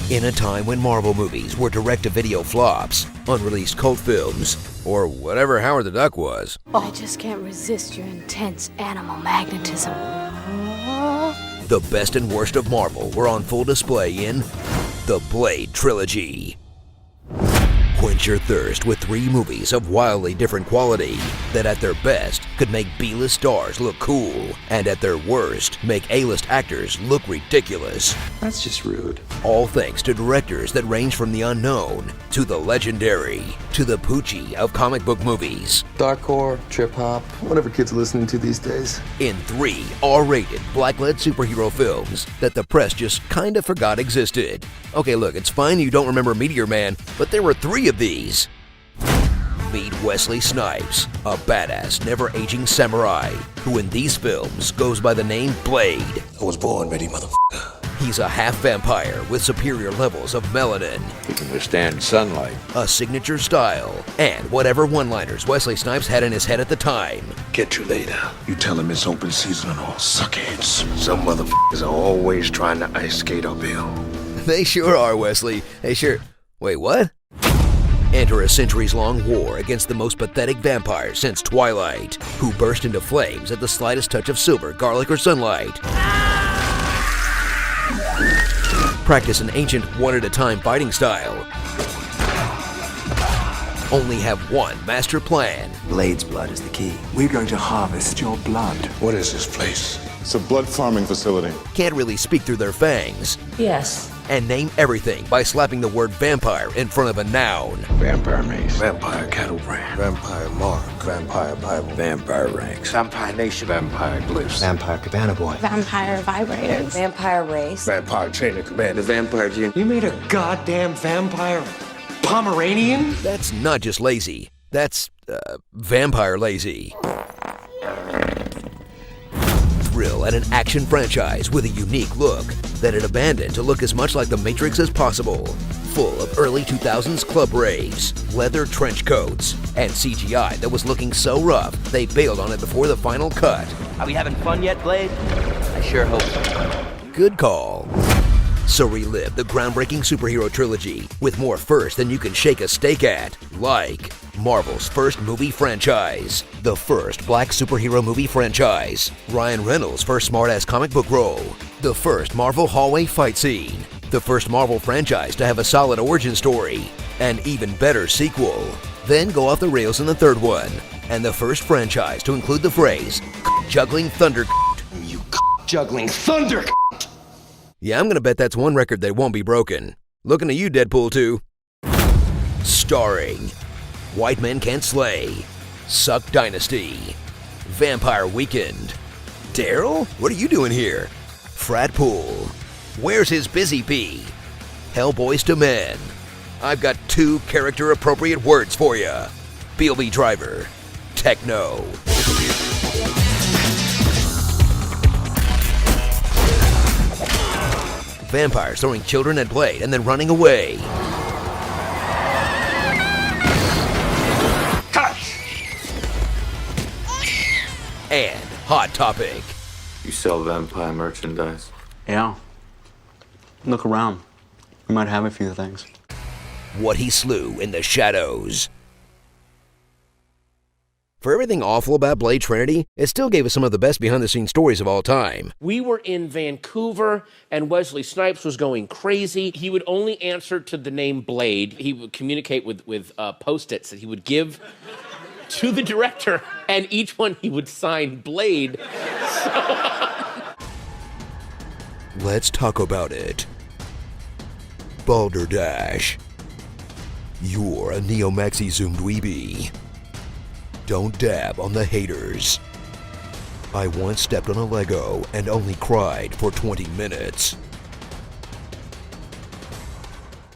In a time when Marvel movies were direct-to-video flops, unreleased cult films, or whatever Howard the Duck was. I just can't resist your intense animal magnetism. The best and worst of Marvel were on full display in the Blade Trilogy. Quench your thirst with 3 movies of wildly different quality that at their best could make B-list stars look cool and at their worst make A-list actors look ridiculous. That's just rude. All thanks to directors that range from the unknown to the legendary to the Poochie of comic book movies. Darkcore, trip-hop, whatever kids are listening to these days. In 3 R-rated black-led superhero films that the press just kinda forgot existed. Okay, look, it's fine you don't remember Meteor Man, but there were 3 of these. Meet Wesley Snipes, a badass, never-aging samurai who in these films goes by the name Blade. I was born ready, motherfucker. He's a half-vampire with superior levels of melanin, He can withstand sunlight. a signature style, and whatever one-liners Wesley Snipes had in his head at the time. Get you later. You tell him it's open season on all suckheads. Some motherfuckers are always trying to ice skate uphill. They sure are, Wesley. They sure... Wait, what? Enter a centuries-long war against the most pathetic vampire since Twilight, who burst into flames at the slightest touch of silver, garlic, or sunlight. Practice an ancient one-at-a-time fighting style. Only have one master plan. Blade's blood is the key. We're going to harvest your blood. What is this place? It's a blood farming facility. Can't really speak through their fangs. Yes. And name everything by slapping the word vampire in front of a noun. Vampire mace. Vampire cattle brand. Vampire mark. Vampire Bible. Vampire ranks. Vampire nation. Vampire bliss. Vampire Cabana Boy. Vampire vibrators. Vampire race. Vampire trainer command. The vampire gene. You made a goddamn vampire Pomeranian? That's not just lazy. That's, vampire lazy. Thrill at an action franchise with a unique look that it abandoned to look as much like The Matrix as possible. Full of early 2000s club raves, leather trench coats, and CGI that was looking so rough they bailed on it before the final cut. Are we having fun yet, Blade? I sure hope so. Good call. So relive the groundbreaking superhero trilogy with more first than you can shake a steak at, like Marvel's first movie franchise, the first black superhero movie franchise, Ryan Reynolds' first smartass comic book role, the first Marvel hallway fight scene, the first Marvel franchise to have a solid origin story, an even better sequel, then go off the rails in the third one, and the first franchise to include the phrase, juggling thunder. You juggling thunder. Yeah, I'm gonna bet that's one record that won't be broken. Looking at you, Deadpool 2. Starring White Men Can't Slay, Suck Dynasty, Vampire Weekend, Daryl? What are you doing here? Frat Pool, Where's His Busy Bee? Hellboys to Men. I've got 2 character-appropriate words for you. BLB Driver, Techno. Vampires throwing children at Blade and then running away. Cut! And Hot Topic. You sell vampire merchandise? Yeah. Look around. We might have a few things. What he slew in the shadows. For everything awful about Blade Trinity, it still gave us some of the best behind-the-scenes stories of all time. We were in Vancouver, and Wesley Snipes was going crazy. He would only answer to the name Blade. He would communicate with Post-its that he would give to the director, and each one he would sign Blade. Let's talk about it. Balderdash. You're a neo-maxi zoom dweeby. Don't dab on the haters. I once stepped on a Lego and only cried for 20 minutes.